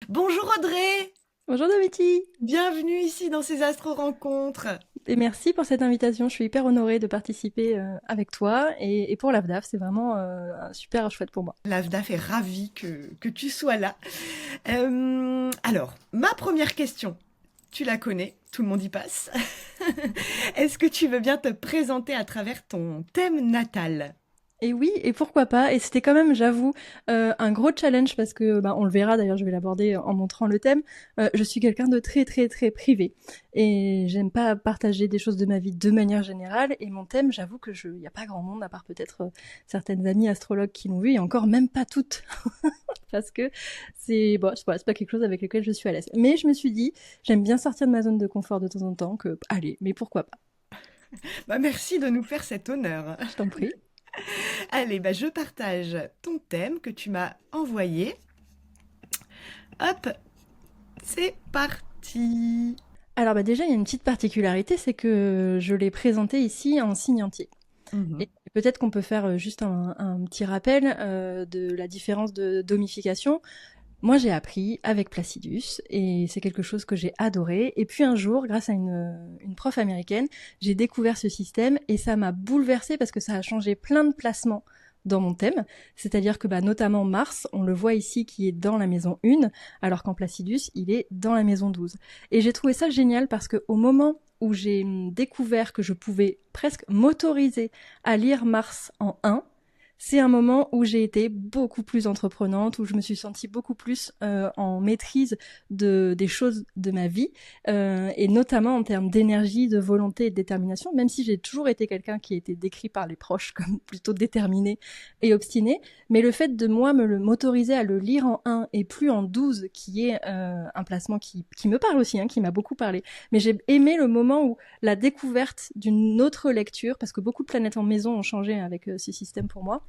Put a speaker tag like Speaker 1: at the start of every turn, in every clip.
Speaker 1: Bonjour Audrey,
Speaker 2: Bonjour Domiti
Speaker 1: bienvenue ici dans ces Astro-Rencontres.
Speaker 2: et merci pour cette invitation. Je suis hyper honorée de participer avec toi et pour l'AFDAF. C'est vraiment un super chouette pour moi.
Speaker 1: L'AFDAF est ravie que tu sois là. Alors, ma première question, tu la connais, tout le monde y passe. Est-ce que tu veux bien te présenter à travers ton thème natal?
Speaker 2: Et oui, et pourquoi pas. Et c'était quand même, j'avoue, un gros challenge parce que, on le verra d'ailleurs, je vais l'aborder en montrant le thème. Je suis quelqu'un de très très très privé et j'aime pas partager des choses de ma vie de manière générale. Et mon thème, j'avoue que il y a pas grand monde à part peut-être certaines amies astrologues qui l'ont vu et encore même pas toutes parce que c'est bon, c'est pas quelque chose avec lequel je suis à l'aise. Mais je me suis dit, j'aime bien sortir de ma zone de confort de temps en temps. Que allez, mais pourquoi pas.
Speaker 1: Bah, merci de nous faire cet honneur.
Speaker 2: Je t'en prie.
Speaker 1: Allez, bah, je partage ton thème que tu m'as envoyé. Hop, c'est parti.
Speaker 2: Alors déjà, il y a une petite particularité, c'est que je l'ai présenté ici en signe entier.
Speaker 1: Mhm.
Speaker 2: Et peut-être qu'on peut faire juste un petit rappel de la différence de domification. Moi, j'ai appris avec Placidus et c'est quelque chose que j'ai adoré. Et puis un jour, grâce à une prof américaine, j'ai découvert ce système et ça m'a bouleversée parce que ça a changé plein de placements dans mon thème. C'est-à-dire que notamment Mars, on le voit ici qui est dans la maison 1, alors qu'en Placidus, il est dans la maison 12. Et j'ai trouvé ça génial parce que au moment où j'ai découvert que je pouvais presque m'autoriser à lire Mars en 1, c'est un moment où j'ai été beaucoup plus entreprenante, où je me suis sentie beaucoup plus en maîtrise des choses de ma vie, et notamment en termes d'énergie, de volonté et de détermination, même si j'ai toujours été quelqu'un qui a été décrit par les proches comme plutôt déterminé et obstiné, mais le fait de moi m'autoriser à le lire en 1 et plus en 12, qui est un placement qui me parle aussi, qui m'a beaucoup parlé, mais j'ai aimé le moment où la découverte d'une autre lecture, parce que beaucoup de planètes en maison ont changé avec ces systèmes pour moi,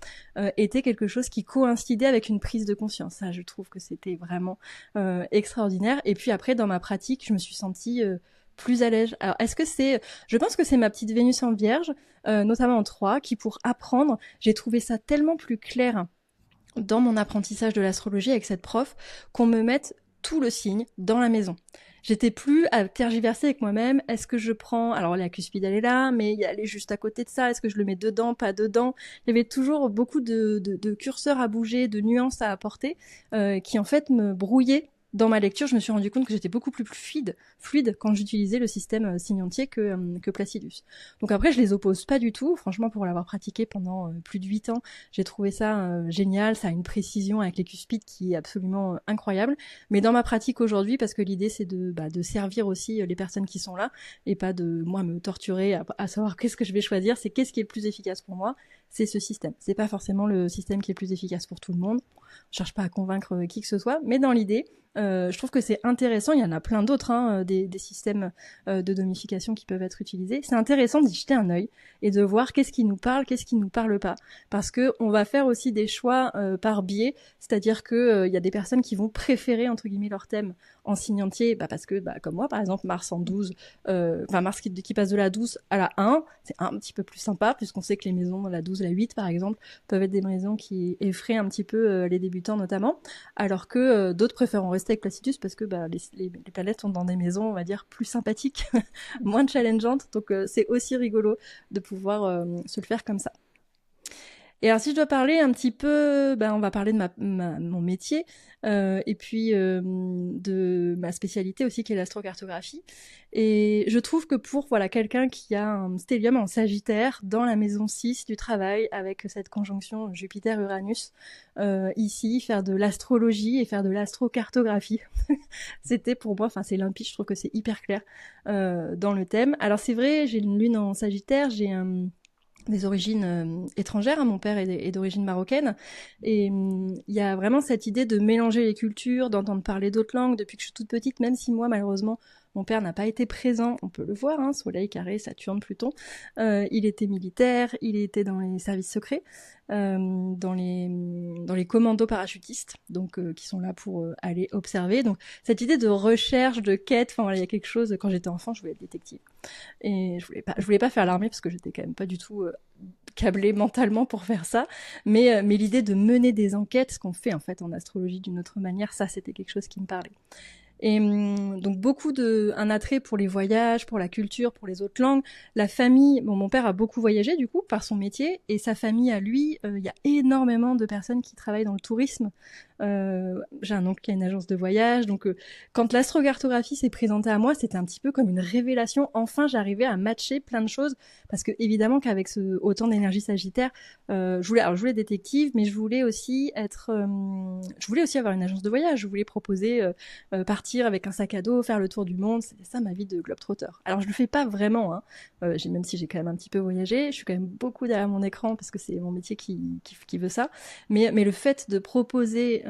Speaker 2: était quelque chose qui coïncidait avec une prise de conscience. Ça, je trouve que c'était vraiment extraordinaire. Et puis après, dans ma pratique, je me suis sentie plus à l'aise. Alors, est-ce que c'est... Je pense que c'est ma petite Vénus en Vierge, notamment en 3, qui pour apprendre, j'ai trouvé ça tellement plus clair dans mon apprentissage de l'astrologie avec cette prof qu'on me mette tout le signe dans la maison. J'étais plus à tergiverser avec moi-même. Est-ce que je prends... Alors la cuspide, elle est là, mais elle est juste à côté de ça. Est-ce que je le mets dedans, pas dedans? Il y avait toujours beaucoup de curseurs à bouger, de nuances à apporter, qui en fait me brouillaient dans ma lecture. Je me suis rendu compte que j'étais beaucoup plus fluide quand j'utilisais le système signe entier que Placidus. Donc après, je les oppose pas du tout. Franchement, pour l'avoir pratiqué pendant plus de 8 ans, j'ai trouvé ça génial. Ça a une précision avec les cuspides qui est absolument incroyable. Mais dans ma pratique aujourd'hui, parce que l'idée c'est de servir aussi les personnes qui sont là et pas de moi me torturer à savoir qu'est-ce que je vais choisir, c'est qu'est-ce qui est le plus efficace pour moi, c'est ce système. C'est pas forcément le système qui est le plus efficace pour tout le monde. Je cherche pas à convaincre qui que ce soit, mais dans l'idée, je trouve que c'est intéressant. Il y en a plein d'autres, des systèmes de domification qui peuvent être utilisés. C'est intéressant d'y jeter un œil et de voir qu'est-ce qui nous parle, qu'est-ce qui nous parle pas, parce que on va faire aussi des choix par biais, c'est-à-dire que il y a des personnes qui vont préférer entre guillemets leur thème en signe entier, parce que comme moi par exemple Mars en 12, Mars qui passe de la 12 à la 1, c'est un petit peu plus sympa puisqu'on sait que les maisons la 12, la 8 par exemple peuvent être des maisons qui effraient un petit peu les débutants notamment, alors que d'autres préfèrent en rester avec Placidus parce que les planètes sont dans des maisons on va dire plus sympathiques, moins challengeantes, donc c'est aussi rigolo de pouvoir se le faire comme ça. Et alors si je dois parler un petit peu, on va parler de mon métier et puis de ma spécialité aussi qui est l'astrocartographie. Et je trouve que pour quelqu'un qui a un stellium en Sagittaire dans la maison 6 du travail avec cette conjonction Jupiter-Uranus, ici faire de l'astrologie et faire de l'astrocartographie, c'était pour moi, c'est limpide, je trouve que c'est hyper clair dans le thème. Alors c'est vrai, j'ai une lune en Sagittaire, j'ai des origines étrangères. Mon père est d'origine marocaine. Et il y a vraiment cette idée de mélanger les cultures, d'entendre parler d'autres langues depuis que je suis toute petite, même si moi, malheureusement, Mon père n'a pas été présent, on peut le voir, hein, Soleil, Carré, Saturne, Pluton. Il était militaire, il était dans les services secrets, dans les commandos parachutistes, donc qui sont là pour aller observer. Donc cette idée de recherche, de quête, enfin voilà, il y a quelque chose. Quand j'étais enfant, je voulais être détective et je voulais pas faire l'armée parce que j'étais quand même pas du tout câblée mentalement pour faire ça. Mais l'idée de mener des enquêtes, ce qu'on fait en fait en astrologie d'une autre manière, ça c'était quelque chose qui me parlait. Et donc un attrait pour les voyages, pour la culture, pour les autres langues. La famille, bon, mon père a beaucoup voyagé du coup par son métier, et sa famille à lui, il y a énormément de personnes qui travaillent dans le tourisme. J'ai un oncle qui a une agence de voyage, donc quand l'astrocartographie s'est présentée à moi, c'était un petit peu comme une révélation. Enfin, j'arrivais à matcher plein de choses, parce que évidemment qu'avec autant d'énergie sagittaire, je voulais détective, mais je voulais aussi avoir une agence de voyage. Je voulais proposer partir avec un sac à dos, faire le tour du monde. C'était ça ma vie de globe-trotter. Alors je le fais pas vraiment, hein. Même si j'ai quand même un petit peu voyagé, je suis quand même beaucoup derrière mon écran parce que c'est mon métier qui veut ça. Mais le fait de proposer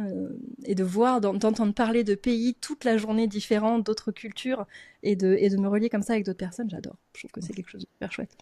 Speaker 2: et de voir, d'entendre parler de pays toute la journée différents, d'autres cultures, et de me relier comme ça avec d'autres personnes, j'adore. Je trouve que c'est quelque chose de super chouette.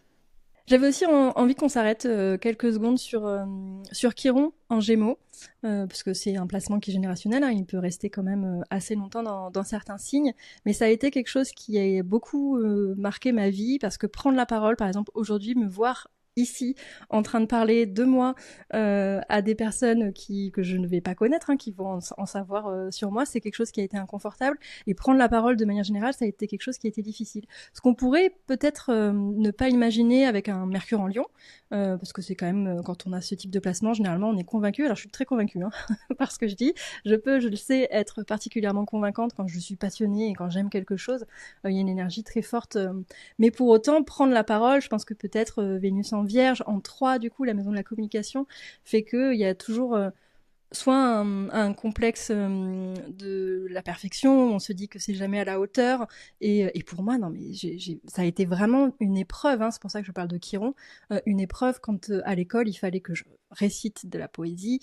Speaker 2: J'avais aussi envie qu'on s'arrête quelques secondes sur Chiron en Gémeaux, parce que c'est un placement qui est générationnel, hein, il peut rester quand même assez longtemps dans certains signes, mais ça a été quelque chose qui a beaucoup marqué ma vie, parce que prendre la parole, par exemple, aujourd'hui, me voir ici, en train de parler de moi à des personnes que je ne vais pas connaître, hein, qui vont en savoir sur moi, c'est quelque chose qui a été inconfortable. Et prendre la parole de manière générale, ça a été quelque chose qui a été difficile. Ce qu'on pourrait peut-être ne pas imaginer avec un Mercure en Lion, parce que c'est quand même, quand on a ce type de placement, généralement on est convaincu. Alors je suis très convaincue hein, par ce que je dis. Je le sais, être particulièrement convaincante quand je suis passionnée et quand j'aime quelque chose. Il y a une énergie très forte. Mais pour autant, prendre la parole, je pense que peut-être Vénus en Vierge, en 3, du coup, la maison de la communication, fait qu'il y a toujours soit un complexe de la perfection, on se dit que c'est jamais à la hauteur, et pour moi, non, mais ça a été vraiment une épreuve, hein, c'est pour ça que je parle de Chiron, une épreuve quand à l'école, il fallait que je récite de la poésie,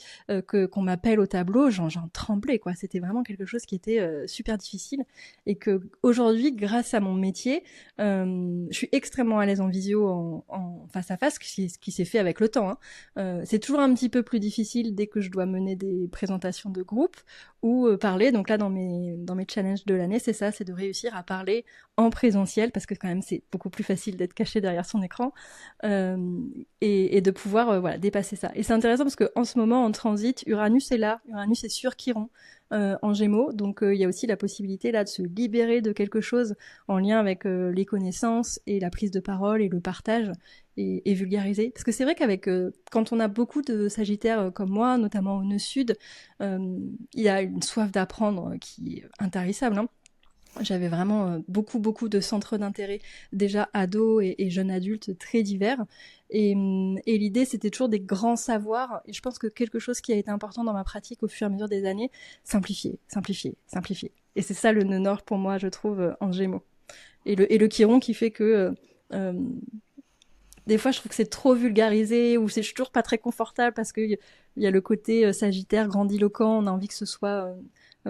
Speaker 2: qu'on m'appelle au tableau, j'en tremblais, quoi. C'était vraiment quelque chose qui était super difficile, et que aujourd'hui, grâce à mon métier, je suis extrêmement à l'aise en visio, en face à face, ce qui s'est fait avec le temps, hein. C'est toujours un petit peu plus difficile dès que je dois mener des présentations de groupe ou parler. Donc là, dans mes challenges de l'année, c'est ça, c'est de réussir à parler en présentiel, parce que quand même, c'est beaucoup plus facile d'être caché derrière son écran, et de pouvoir voilà, dépasser ça. Et c'est intéressant parce qu'en ce moment, en transit, Uranus est là, Uranus est sur Chiron, en Gémeaux, donc il y a aussi la possibilité là de se libérer de quelque chose en lien avec les connaissances et la prise de parole et le partage, et vulgariser. Parce que c'est vrai qu'avec quand on a beaucoup de Sagittaires comme moi, notamment au nœud sud, il y a une soif d'apprendre qui est intarissable, hein. J'avais vraiment beaucoup de centres d'intérêt, déjà ado et jeune adulte, très divers. Et l'idée, c'était toujours des grands savoirs. Et je pense que quelque chose qui a été important dans ma pratique au fur et à mesure des années, simplifier. Et c'est ça le nœud nord pour moi, je trouve, en Gémeaux. Et le Chiron qui fait que des fois, je trouve que c'est trop vulgarisé, ou je suis toujours pas très confortable parce qu'il y a le côté Sagittaire grandiloquent. On a envie que ce soit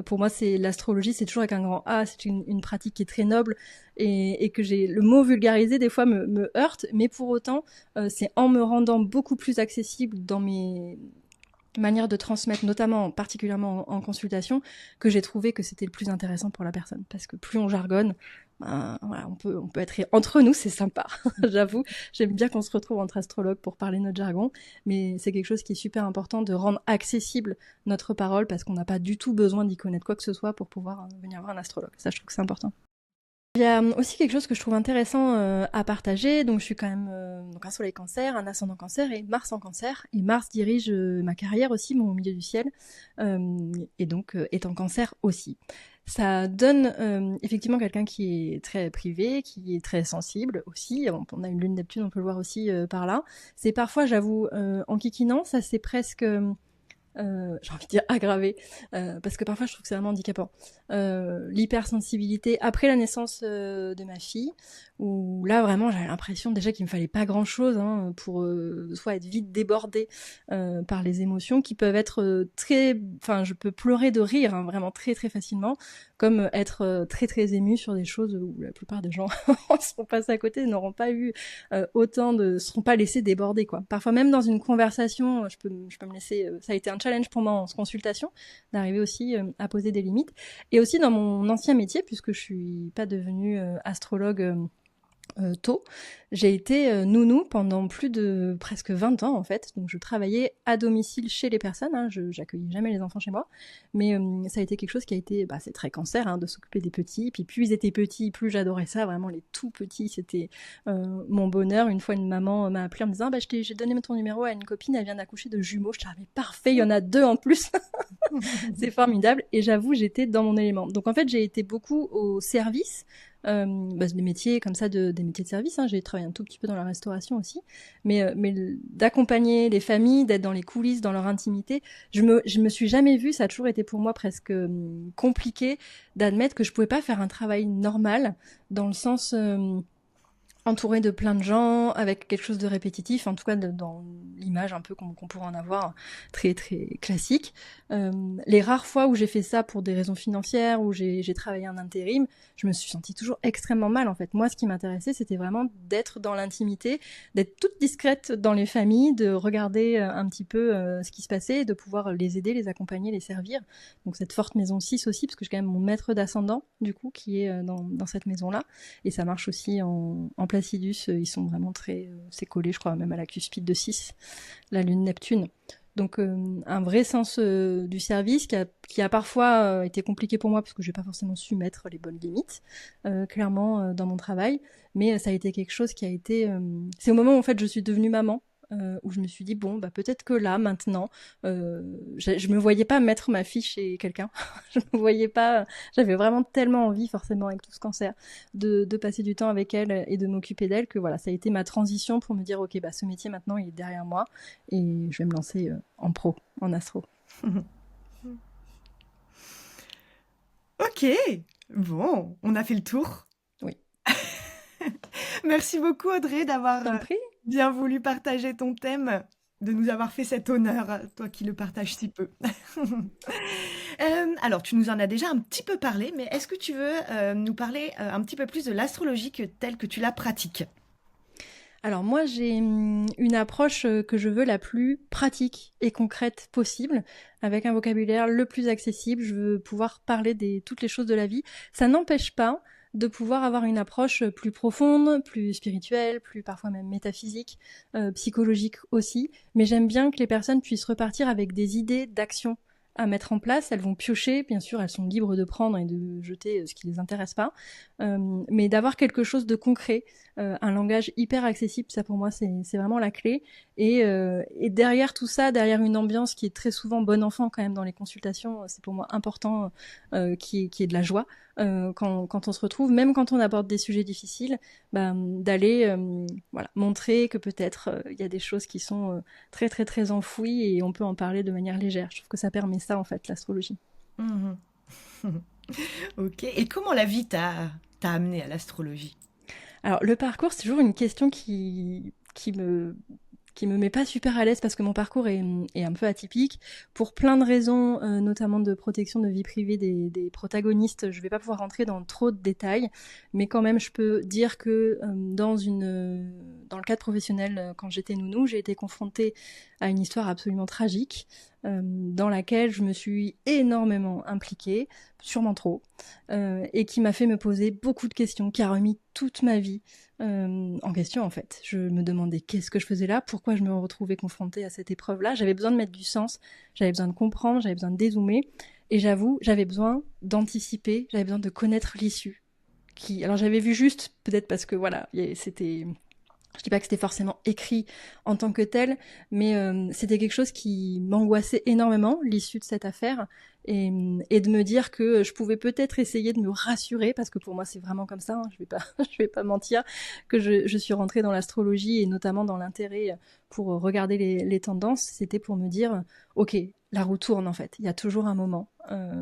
Speaker 2: pour moi, c'est l'astrologie, c'est toujours avec un grand A. C'est une pratique qui est très noble, et que le mot vulgarisé des fois me heurte, mais pour autant, c'est en me rendant beaucoup plus accessible dans mes manières de transmettre, notamment particulièrement en consultation, que j'ai trouvé que c'était le plus intéressant pour la personne. Parce que plus on jargonne, voilà, on peut être entre nous, c'est sympa. J'avoue, j'aime bien qu'on se retrouve entre astrologues pour parler notre jargon, mais c'est quelque chose qui est super important, de rendre accessible notre parole, parce qu'on n'a pas du tout besoin d'y connaître quoi que ce soit pour pouvoir venir voir un astrologue. Ça, je trouve que c'est important. Il y a aussi quelque chose que je trouve intéressant à partager. Donc, je suis quand même donc un soleil cancer, un ascendant cancer et Mars en cancer. Et Mars dirige ma carrière aussi, mon milieu du ciel, et donc est en cancer aussi. Ça donne effectivement quelqu'un qui est très privé, qui est très sensible aussi. On a une lune Neptune, on peut le voir aussi par là. C'est parfois, j'avoue, en kikinant, ça c'est presque j'ai envie de dire aggravée, parce que parfois je trouve que c'est vraiment handicapant. L'hypersensibilité après la naissance de ma fille, où là vraiment j'avais l'impression déjà qu'il me fallait pas grand chose pour soit être vite débordée par les émotions qui peuvent être je peux pleurer de rire vraiment très très facilement, comme être très très émue sur des choses où la plupart des gens seront passés à côté, n'auront pas eu seront pas laissés déborder quoi. Parfois même dans une conversation, je peux me laisser. Ça a été un challenge pour moi en consultation d'arriver aussi à poser des limites. Et aussi dans mon ancien métier, puisque je suis pas devenue astrologue tôt, j'ai été nounou pendant plus de presque 20 ans en fait. Donc je travaillais à domicile chez les personnes, j'accueillais jamais les enfants chez moi, mais ça a été quelque chose qui a été, c'est très cancer de s'occuper des petits. Puis plus ils étaient petits, plus j'adorais ça. Vraiment les tout petits, c'était mon bonheur. Une fois une maman m'a appelé en me disant j'ai donné ton numéro à une copine, elle vient d'accoucher de jumeaux. Je disais mais parfait, il y en a 2 en plus. C'est formidable. Et j'avoue, j'étais dans mon élément. Donc en fait, j'ai été beaucoup au service. Des métiers comme ça, des métiers de service. J'ai travaillé un tout petit peu dans la restauration aussi, mais d'accompagner les familles, d'être dans les coulisses, dans leur intimité, je me suis jamais vue. Ça a toujours été pour moi presque compliqué d'admettre que je pouvais pas faire un travail normal dans le sens entouré de plein de gens, avec quelque chose de répétitif, en tout cas dans l'image un peu qu'on pourrait en avoir, très très classique. Les rares fois où j'ai fait ça pour des raisons financières, où j'ai travaillé en intérim, je me suis sentie toujours extrêmement mal en fait. Moi, ce qui m'intéressait, c'était vraiment d'être dans l'intimité, d'être toute discrète dans les familles, de regarder un petit peu ce qui se passait, et de pouvoir les aider, les accompagner, les servir. Donc cette forte maison 6 aussi, parce que j'ai quand même mon maître d'ascendant, du coup, qui est dans cette maison-là. Et ça marche aussi en Placidus, ils sont vraiment très... c'est collé, je crois, même à la cuspide de 6, la lune Neptune. Donc un vrai sens du service qui a parfois été compliqué pour moi parce que j'ai pas forcément su mettre les bonnes limites, clairement dans mon travail. Mais ça a été quelque chose qui a été... c'est au moment où en fait je suis devenue maman, où je me suis dit peut-être que là maintenant je me voyais pas mettre ma fille chez quelqu'un. Je me voyais pas, j'avais vraiment tellement envie forcément avec tout ce cancer de passer du temps avec elle et de m'occuper d'elle que voilà, ça a été ma transition pour me dire ok ce métier maintenant il est derrière moi et je vais me lancer en pro, en astro.
Speaker 1: Ok, bon, on a fait le tour.
Speaker 2: Oui.
Speaker 1: Merci beaucoup Audrey d'avoir bien voulu partager ton thème, de nous avoir fait cet honneur, toi qui le partages si peu. Alors, tu nous en as déjà un petit peu parlé, mais est-ce que tu veux nous parler un petit peu plus de l'astrologie telle que tu la pratiques ?
Speaker 2: Alors moi, j'ai une approche que je veux la plus pratique et concrète possible, avec un vocabulaire le plus accessible. Je veux pouvoir parler de toutes les choses de la vie. Ça n'empêche pas de pouvoir avoir une approche plus profonde, plus spirituelle, plus parfois même métaphysique, psychologique aussi. Mais j'aime bien que les personnes puissent repartir avec des idées d'action à mettre en place. Elles vont piocher, bien sûr, elles sont libres de prendre et de jeter ce qui les intéresse pas, mais d'avoir quelque chose de concret, un langage hyper accessible, ça pour moi c'est vraiment la clé. Et derrière tout ça, derrière une ambiance qui est très souvent bon enfant quand même dans les consultations, c'est pour moi important qui est de la joie. Quand on se retrouve, même quand on aborde des sujets difficiles, d'aller montrer que peut-être il y a des choses qui sont très très très enfouies et on peut en parler de manière légère. Je trouve que ça permet ça en fait, l'astrologie.
Speaker 1: Ok, et comment la vie t'a amené à l'astrologie ?
Speaker 2: Alors le parcours, c'est toujours une question qui me met pas super à l'aise parce que mon parcours est un peu atypique pour plein de raisons, notamment de protection de vie privée des protagonistes. Je vais pas pouvoir rentrer dans trop de détails, mais quand même je peux dire que dans le cadre professionnel, quand j'étais nounou, j'ai été confrontée à une histoire absolument tragique dans laquelle je me suis énormément impliquée, sûrement trop, et qui m'a fait me poser beaucoup de questions, qui a remis toute ma vie en question en fait. Je me demandais qu'est-ce que je faisais là, pourquoi je me retrouvais confrontée à cette épreuve-là. J'avais besoin de mettre du sens, j'avais besoin de comprendre, j'avais besoin de dézoomer, et j'avoue, j'avais besoin d'anticiper, j'avais besoin de connaître l'issue. Alors j'avais vu juste, peut-être parce que voilà, c'était Je dis pas que c'était forcément écrit en tant que tel, mais c'était quelque chose qui m'angoissait énormément, l'issue de cette affaire, et de me dire que je pouvais peut-être essayer de me rassurer, parce que pour moi c'est vraiment comme ça, hein, je vais pas, je vais pas mentir, que je suis rentrée dans l'astrologie et notamment dans l'intérêt pour regarder les tendances, c'était pour me dire, ok, la roue tourne en fait, il y a toujours un moment.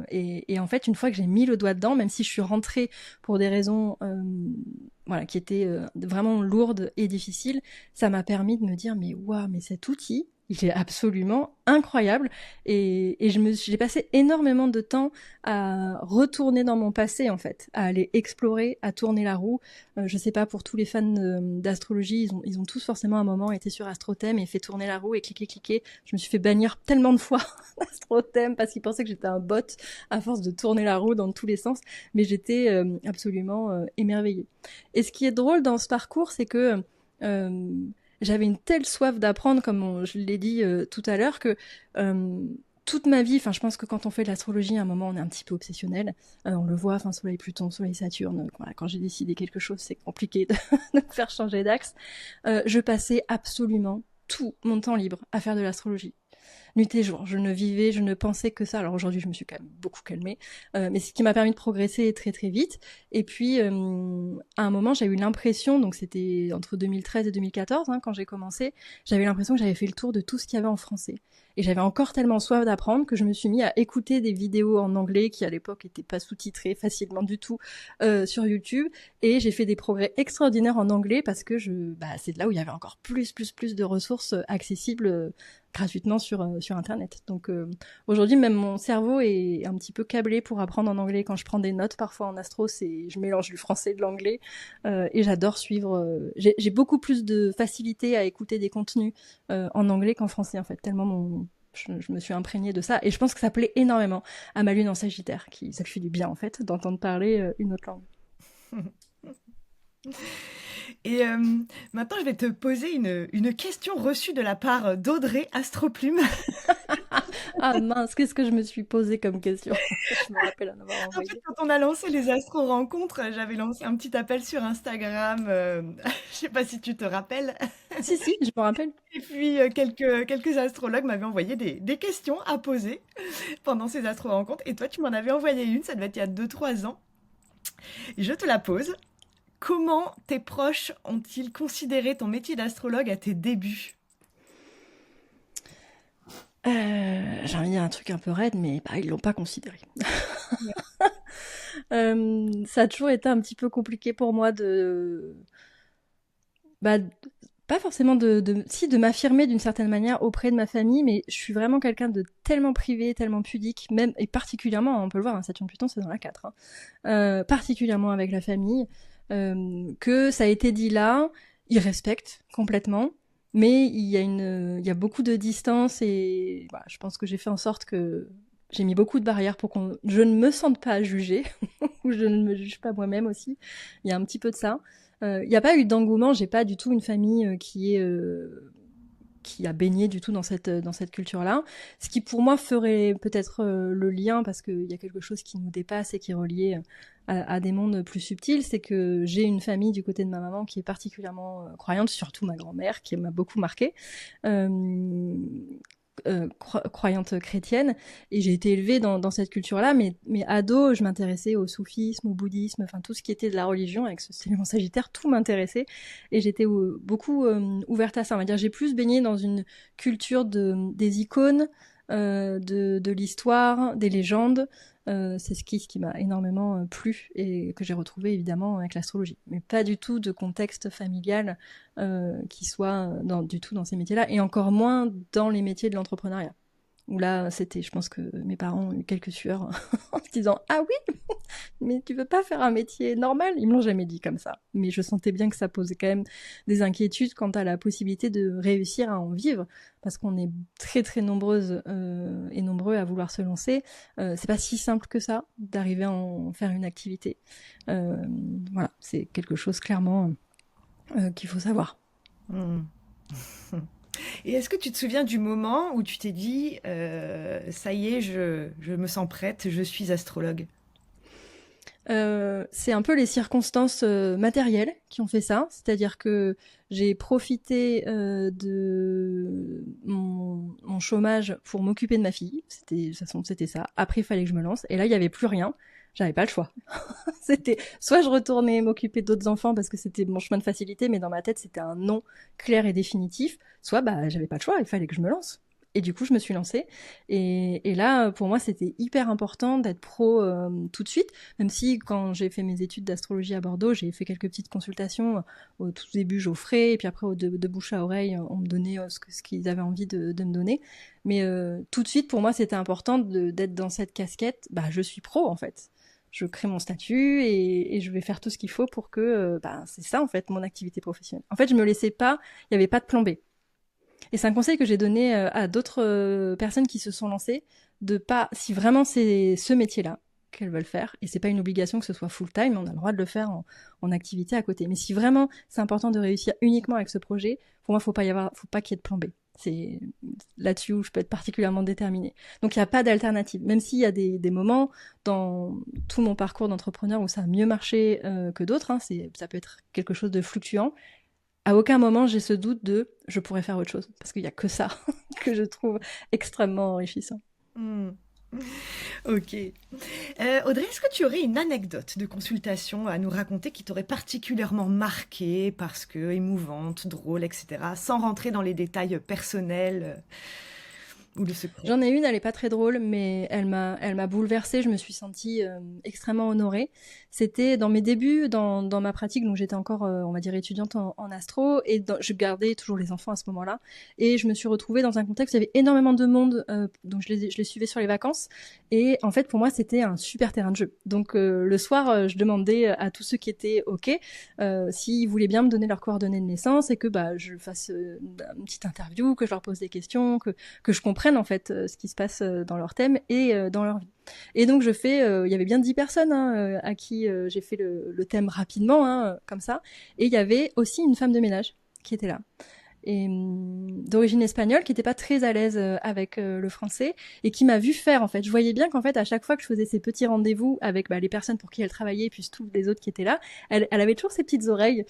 Speaker 2: Et en fait, une fois que j'ai mis le doigt dedans, même si je suis rentrée pour des raisons voilà, qui étaient vraiment lourdes et difficiles, ça m'a permis de me dire, mais waouh, mais cet outil, il est absolument incroyable. Et j'ai passé énormément de temps à retourner dans mon passé, en fait, à aller explorer, à tourner la roue. Je sais pas, pour tous les fans d'astrologie, ils ont tous forcément à un moment été sur Astrothème et fait tourner la roue et cliquer. Je me suis fait bannir tellement de fois Astrothème parce qu'ils pensaient que j'étais un bot à force de tourner la roue dans tous les sens. Mais j'étais absolument émerveillée. Et ce qui est drôle dans ce parcours, c'est que j'avais une telle soif d'apprendre, comme je l'ai dit tout à l'heure, que toute ma vie, enfin, je pense que quand on fait de l'astrologie, à un moment, on est un petit peu obsessionnel. On le voit, enfin, Soleil Pluton, Soleil Saturne. Voilà, quand j'ai décidé quelque chose, c'est compliqué de me faire changer d'axe. Je passais absolument tout mon temps libre à faire de l'astrologie. Nuit et jour, je ne pensais que ça. Alors aujourd'hui, je me suis quand même beaucoup calmée, mais ce qui m'a permis de progresser très très vite. Et puis, à un moment, j'ai eu l'impression, donc c'était entre 2013 et 2014, hein, quand j'ai commencé, j'avais l'impression que j'avais fait le tour de tout ce qu'il y avait en français. Et j'avais encore tellement soif d'apprendre que je me suis mis à écouter des vidéos en anglais qui à l'époque n'étaient pas sous-titrées facilement du tout sur YouTube. Et j'ai fait des progrès extraordinaires en anglais parce que c'est là où il y avait encore plus de ressources accessibles gratuitement sur Internet. Donc aujourd'hui, même mon cerveau est un petit peu câblé pour apprendre en anglais. Quand je prends des notes, parfois en astro, je mélange du français et de l'anglais. Et j'adore suivre. J'ai beaucoup plus de facilité à écouter des contenus en anglais qu'en français, en fait, tellement je me suis imprégnée de ça. Et je pense que ça plaît énormément à ma lune en Sagittaire, ça lui fait du bien, en fait, d'entendre parler une autre langue.
Speaker 1: Et maintenant, je vais te poser une question reçue de la part d'Audrey Astroplume.
Speaker 2: Ah mince, qu'est-ce que je me suis posée comme question? Je me rappelle en avoir
Speaker 1: En fait,
Speaker 2: envoyé.
Speaker 1: quand on a lancé les astro-rencontres, j'avais lancé un petit appel sur Instagram. Je sais pas si tu te rappelles.
Speaker 2: Si, je me rappelle.
Speaker 1: Et puis, quelques astrologues m'avaient envoyé des questions à poser pendant ces astro-rencontres. Et toi, tu m'en avais envoyé une, ça devait être il y a 2 3 ans. Et je te la pose. Comment tes proches ont-ils considéré ton métier d'astrologue à tes débuts?
Speaker 2: J'ai envie de dire un truc un peu raide, mais bah, ils l'ont pas considéré.
Speaker 1: Ouais.
Speaker 2: Ça a toujours été un petit peu compliqué pour moi bah, pas forcément de m'affirmer d'une certaine manière auprès de ma famille, mais je suis vraiment quelqu'un de tellement privé, tellement pudique, même, et particulièrement, on peut le voir, hein, Saturne Pluton, c'est dans la 4, hein, particulièrement avec la famille, que ça a été dit là, ils respectent complètement, mais il y a beaucoup de distance et bah, je pense que j'ai fait en sorte que j'ai mis beaucoup de barrières pour que je ne me sente pas jugée, ou je ne me juge pas moi-même aussi. Il y a un petit peu de ça. Il n'y a pas eu d'engouement, j'ai pas du tout une famille qui a baigné du tout dans cette culture-là. Ce qui pour moi ferait peut-être le lien, parce qu'il y a quelque chose qui nous dépasse et qui est relié à des mondes plus subtils, c'est que j'ai une famille du côté de ma maman qui est particulièrement croyante, surtout ma grand-mère qui m'a beaucoup marquée. Croyante chrétienne, et j'ai été élevée dans cette culture-là, mais ado, je m'intéressais au soufisme, au bouddhisme, enfin tout ce qui était de la religion, avec ce stellium sagittaire, tout m'intéressait, et j'étais beaucoup ouverte à ça. On va dire, j'ai plus baigné dans une culture des icônes, de l'histoire, des légendes. C'est ce qui m'a énormément plu et que j'ai retrouvé évidemment avec l'astrologie, mais pas du tout de contexte familial qui soit du tout dans ces métiers-là, et encore moins dans les métiers de l'entrepreneuriat. Où là, je pense que mes parents ont eu quelques sueurs en se disant « Ah oui, mais tu veux pas faire un métier normal ?» Ils me l'ont jamais dit comme ça. Mais je sentais bien que ça posait quand même des inquiétudes quant à la possibilité de réussir à en vivre, parce qu'on est très très nombreuses et nombreux à vouloir se lancer. C'est pas si simple que ça d'arriver à en faire une activité. Voilà, c'est quelque chose clairement qu'il faut savoir.
Speaker 1: Mmh. Et est-ce que tu te souviens du moment où tu t'es dit, ça y est, je me sens prête, je suis astrologue?
Speaker 2: C'est un peu les circonstances matérielles qui ont fait ça, c'est-à-dire que j'ai profité de mon chômage pour m'occuper de ma fille. De toute façon, c'était ça. Après, il fallait que je me lance. Et là, il n'y avait plus rien. J'avais pas le choix. C'était soit je retournais m'occuper d'autres enfants parce que c'était mon chemin de facilité, mais dans ma tête, c'était un non clair et définitif. Soit bah j'avais pas le choix, il fallait que je me lance. Et du coup, je me suis lancée. Et là, pour moi, c'était hyper important d'être pro tout de suite. Même si, quand j'ai fait mes études d'astrologie à Bordeaux, j'ai fait quelques petites consultations. Au tout début, j'offrais. Et puis après, de bouche à oreille, on me donnait ce qu'ils avaient envie de me donner. Mais tout de suite, pour moi, c'était important d'être dans cette casquette. Bah, je suis pro, en fait. Je crée mon statut et je vais faire tout ce qu'il faut pour que... c'est ça, en fait, mon activité professionnelle. En fait, je me laissais pas... Il n'y avait pas de plan B. Et c'est un conseil que j'ai donné à d'autres personnes qui se sont lancées, de pas, si vraiment c'est ce métier-là qu'elles veulent faire, et c'est pas une obligation que ce soit full-time, on a le droit de le faire en activité à côté. Mais si vraiment c'est important de réussir uniquement avec ce projet, pour moi, faut pas qu'il y ait de plan B. C'est là-dessus où je peux être particulièrement déterminée. Donc il n'y a pas d'alternative. Même s'il y a des moments dans tout mon parcours d'entrepreneur où ça a mieux marché que d'autres, hein, ça peut être quelque chose de fluctuant. À aucun moment j'ai ce doute de je pourrais faire autre chose, parce qu'il n'y a que ça que je trouve extrêmement enrichissant.
Speaker 1: Ok. Audrey, est-ce que tu aurais une anecdote de consultation à nous raconter qui t'aurait particulièrement marquée parce que émouvante, drôle, etc., sans rentrer dans les détails personnels ou le secret?
Speaker 2: J'en ai une, elle est pas très drôle, mais elle m'a bouleversée. Je me suis sentie extrêmement honorée. C'était dans mes débuts, dans ma pratique, donc j'étais encore, on va dire, étudiante en astro, et je gardais toujours les enfants à ce moment-là. Et je me suis retrouvée dans un contexte où il y avait énormément de monde, donc je les suivais sur les vacances. Et en fait, pour moi, c'était un super terrain de jeu. Donc le soir, je demandais à tous ceux qui étaient OK s'ils voulaient bien me donner leurs coordonnées de naissance et que je fasse une petite interview, que je leur pose des questions, que je comprenne en fait ce qui se passe dans leur thème et dans leur vie. Et donc il y avait bien 10 personnes à qui j'ai fait le thème rapidement, comme ça. Et il y avait aussi une femme de ménage qui était là. Et d'origine espagnole, qui n'était pas très à l'aise avec le français et qui m'a vu faire en fait. Je voyais bien qu'en fait à chaque fois que je faisais ces petits rendez-vous avec les personnes pour qui elle travaillait, puis tous les autres qui étaient là, elle avait toujours ses petites oreilles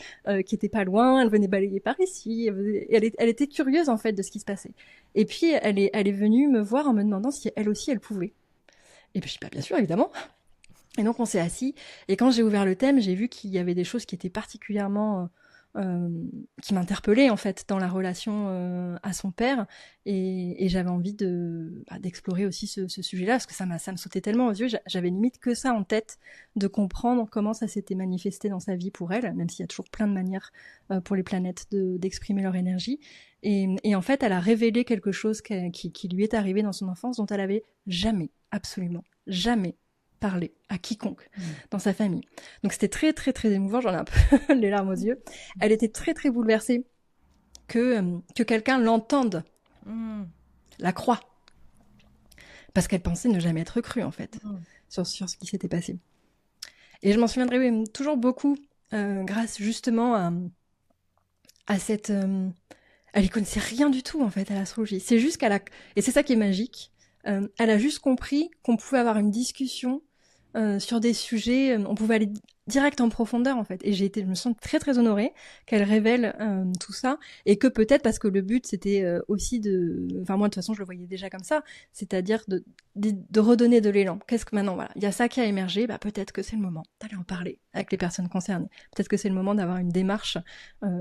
Speaker 2: qui étaient pas loin. Elle venait balayer par ici. Elle était curieuse en fait de ce qui se passait. Et puis elle est venue me voir en me demandant si elle aussi elle pouvait. Et puis bien sûr évidemment. Et donc on s'est assis. Et quand j'ai ouvert le thème, j'ai vu qu'il y avait des choses qui étaient particulièrement qui m'interpellait en fait dans la relation à son père, et j'avais envie d'explorer aussi ce sujet-là, parce que ça me sautait tellement aux yeux. J'avais limite que ça en tête, de comprendre comment ça s'était manifesté dans sa vie pour elle, même s'il y a toujours plein de manières pour les planètes d'exprimer leur énergie. Et en fait, elle a révélé quelque chose qui lui est arrivé dans son enfance, dont elle avait jamais, absolument jamais parler à quiconque dans sa famille. Donc c'était très très très émouvant, j'en ai un peu les larmes aux yeux. Elle était très très bouleversée que quelqu'un l'entende, la croie, parce qu'elle pensait ne jamais être crue en fait sur ce qui s'était passé. Et je m'en souviendrai toujours beaucoup grâce justement à cette... elle y connaissait rien du tout en fait à l'astrologie. C'est juste qu'elle a... Et c'est ça qui est magique. Elle a juste compris qu'on pouvait avoir une discussion sur des sujets, on pouvait aller direct en profondeur en fait. Et je me sens très très honorée qu'elle révèle tout ça, et que peut-être parce que le but c'était aussi enfin moi de toute façon je le voyais déjà comme ça, c'est-à-dire de redonner de l'élan. Qu'est-ce que maintenant, voilà, il y a ça qui a émergé, peut-être que c'est le moment d'aller en parler avec les personnes concernées. Peut-être que c'est le moment d'avoir une démarche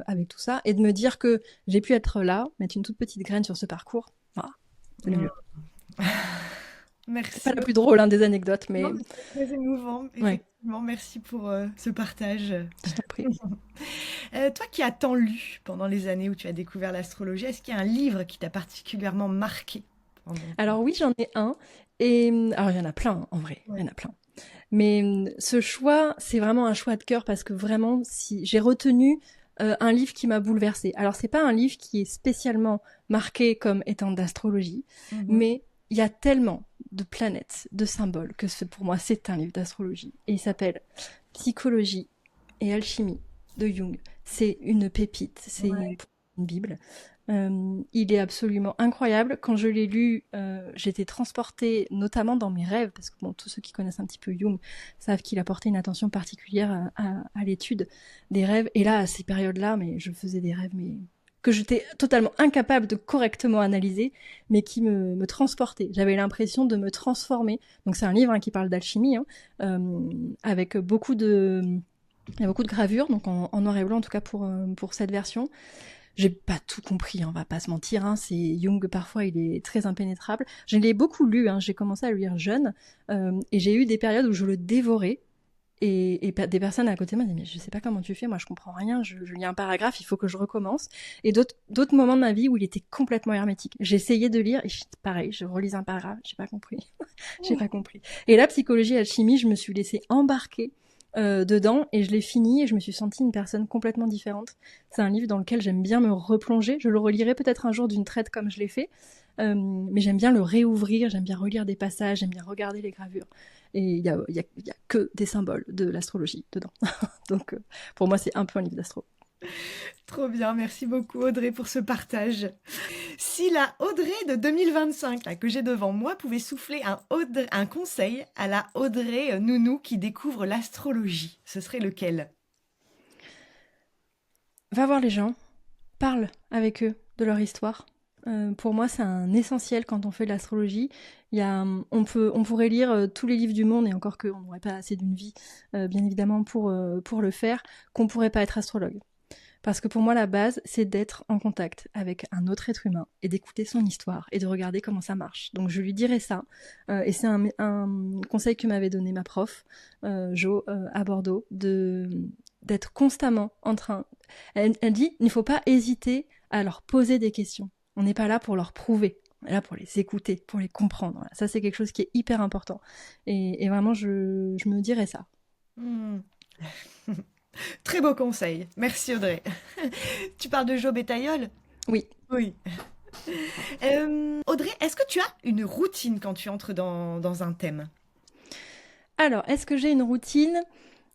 Speaker 2: avec tout ça, et de me dire que j'ai pu être là, mettre une toute petite graine sur ce parcours. Voilà, c'est le mieux.
Speaker 1: Merci.
Speaker 2: C'est pas la plus drôle des anecdotes, mais...
Speaker 1: Non, c'est très émouvant, effectivement. Ouais. Merci pour ce partage.
Speaker 2: Je t'en prie.
Speaker 1: Toi qui as tant lu pendant les années où tu as découvert l'astrologie, est-ce qu'il y a un livre qui t'a particulièrement marqué?
Speaker 2: Alors oui, j'en ai un. Et alors il y en a plein, en vrai, il y en a plein. Mais ce choix, c'est vraiment un choix de cœur, parce que vraiment, si j'ai retenu un livre qui m'a bouleversée. Alors c'est pas un livre qui est spécialement marqué comme étant d'astrologie, mais il y a tellement de planètes, de symboles, que pour moi c'est un livre d'astrologie. Et il s'appelle Psychologie et alchimie de Jung. C'est une pépite, c'est une Bible. Il est absolument incroyable. Quand je l'ai lu, j'étais transportée, notamment dans mes rêves, parce que bon, tous ceux qui connaissent un petit peu Jung savent qu'il a porté une attention particulière à l'étude des rêves. Et là, à ces périodes-là, mais je faisais des rêves, mais que j'étais totalement incapable de correctement analyser, mais qui me transportaient. J'avais l'impression de me transformer. Donc c'est un livre qui parle d'alchimie, avec beaucoup de... Il y a beaucoup de gravures, donc en noir et blanc en tout cas pour cette version. J'ai pas tout compris, on va pas se mentir. C'est Jung, parfois, il est très impénétrable. Je l'ai beaucoup lu, j'ai commencé à le lire jeune, et j'ai eu des périodes où je le dévorais. Et des personnes à côté de moi disaient, mais je sais pas comment tu fais, moi je comprends rien, je lis un paragraphe, il faut que je recommence. Et d'autres moments de ma vie où il était complètement hermétique. J'essayais de lire, et pareil, je relis un paragraphe, j'ai pas compris. J'ai pas compris. Et là, psychologie et alchimie, je me suis laissée embarquer dedans, et je l'ai fini, et je me suis sentie une personne complètement différente. C'est un livre dans lequel j'aime bien me replonger. Je le relirai peut-être un jour d'une traite comme je l'ai fait, mais j'aime bien le réouvrir, j'aime bien relire des passages, j'aime bien regarder les gravures. Et il y a que des symboles de l'astrologie dedans. Donc pour moi, c'est un peu un livre d'astro.
Speaker 1: Trop bien, merci beaucoup Audrey pour ce partage. Si la Audrey de 2025 là, que j'ai devant moi pouvait souffler un conseil à la Audrey nounou qui découvre l'astrologie, ce serait lequel?
Speaker 2: Va voir les gens, parle avec eux de leur histoire. Pour moi, c'est un essentiel quand on fait de l'astrologie. On pourrait lire tous les livres du monde, et encore qu'on n'aurait pas assez d'une vie, bien évidemment, pour le faire, qu'on pourrait pas être astrologue. Parce que pour moi, la base, c'est d'être en contact avec un autre être humain et d'écouter son histoire et de regarder comment ça marche. Donc je lui dirais ça. Et c'est un conseil que m'avait donné ma prof, Jo, à Bordeaux, d'être constamment en train... Elle dit, il ne faut pas hésiter à leur poser des questions. On n'est pas là pour leur prouver. On est là pour les écouter, pour les comprendre. Voilà. Ça, c'est quelque chose qui est hyper important. Et vraiment, je me dirais ça.
Speaker 1: Hmm. Très beau conseil. Merci Audrey. Tu parles de Jo Bétaillol?
Speaker 2: Oui.
Speaker 1: Oui. Audrey, est-ce que tu as une routine quand tu entres dans un thème?
Speaker 2: Alors, est-ce que j'ai une routine?